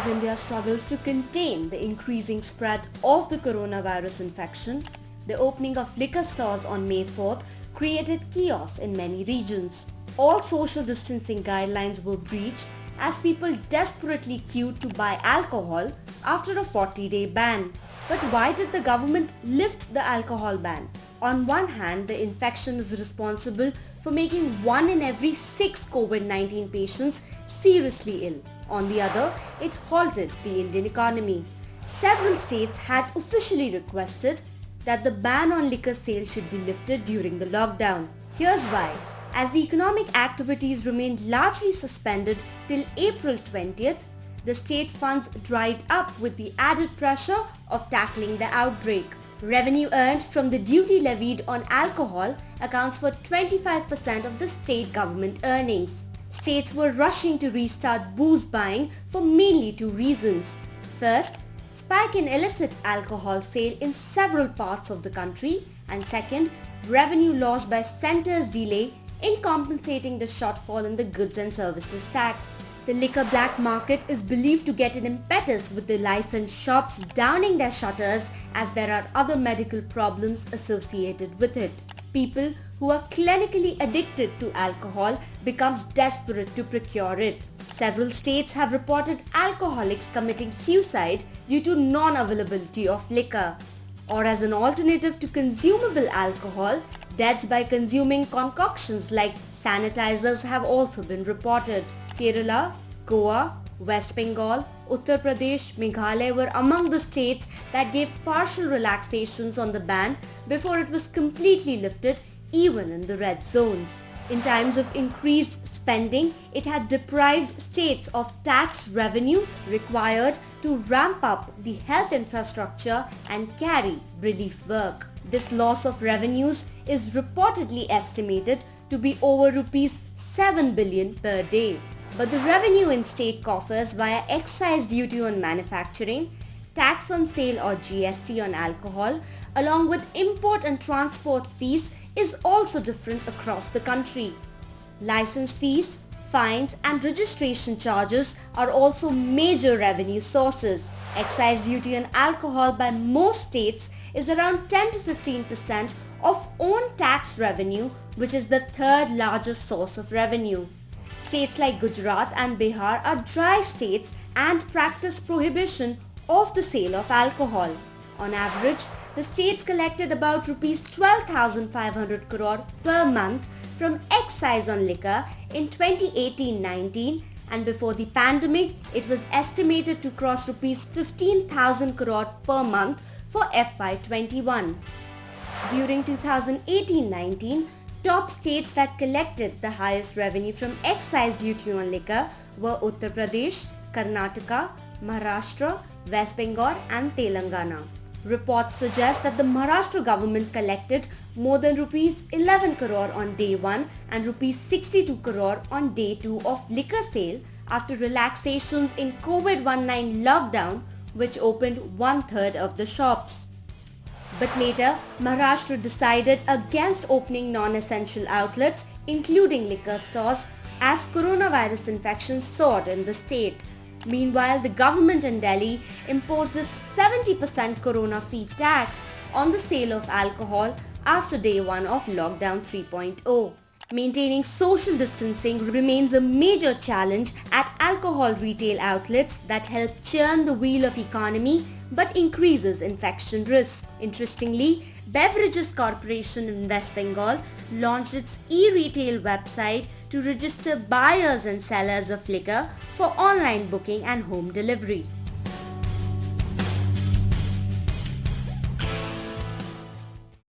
As India struggles to contain the increasing spread of the coronavirus infection, the opening of liquor stores on May 4th created chaos in many regions. All social distancing guidelines were breached as people desperately queued to buy alcohol after a 40-day ban. But why did the government lift the alcohol ban? On one hand, the infection is responsible for making 1 in every 6 COVID-19 patients seriously ill. On the other, it halted the Indian economy. Several states had officially requested that the ban on liquor sales should be lifted during the lockdown. Here's why. As the economic activities remained largely suspended till April 20th, the state funds dried up with the added pressure of tackling the outbreak. Revenue earned from the duty levied on alcohol accounts for 25% of the state government earnings. States were rushing to restart booze buying for mainly two reasons. First, spike in illicit alcohol sale in several parts of the country, and second, revenue lost by centre's delay in compensating the shortfall in the goods and services tax. The liquor black market is believed to get an impetus with the licensed shops downing their shutters as there are other medical problems associated with it. People who are clinically addicted to alcohol becomes desperate to procure it. Several states have reported alcoholics committing suicide due to non-availability of liquor. Or as an alternative to consumable alcohol, deaths by consuming concoctions like sanitizers have also been reported. Kerala, Goa, West Bengal, Uttar Pradesh, Meghalaya were among the states that gave partial relaxations on the ban before it was completely lifted, even in the red zones. In times of increased spending, it had deprived states of tax revenue required to ramp up the health infrastructure and carry relief work. This loss of revenues is reportedly estimated to be over rupees 7 billion per day. But the revenue in state coffers via excise duty on manufacturing, tax on sale or GST on alcohol, along with import and transport fees is also different across the country. License fees, fines and registration charges are also major revenue sources. Excise duty on alcohol by most states is around 10 to 15% of own tax revenue, which is the third largest source of revenue. States like Gujarat and Bihar are dry states and practice prohibition of the sale of alcohol. On average, the states collected about rupees 12,500 crore per month from excise on liquor in 2018-19, and before the pandemic, it was estimated to cross rupees 15,000 crore per month for FY21. During 2018-19, top states that collected the highest revenue from excise duty on liquor were Uttar Pradesh, Karnataka, Maharashtra, West Bengal and Telangana. Reports suggest that the Maharashtra government collected more than rupees 11 crore on day 1 and rupees 62 crore on day 2 of liquor sale after relaxations in COVID-19 lockdown, which opened 1/3 of the shops. But later, Maharashtra decided against opening non-essential outlets, including liquor stores, as coronavirus infections soared in the state. Meanwhile, the government in Delhi imposed a 70% corona fee tax on the sale of alcohol after day 1 of Lockdown 3.0. Maintaining social distancing remains a major challenge at alcohol retail outlets that help churn the wheel of economy but increases infection risk. Interestingly, Beverages Corporation in West Bengal launched its e-retail website to register buyers and sellers of liquor for online booking and home delivery.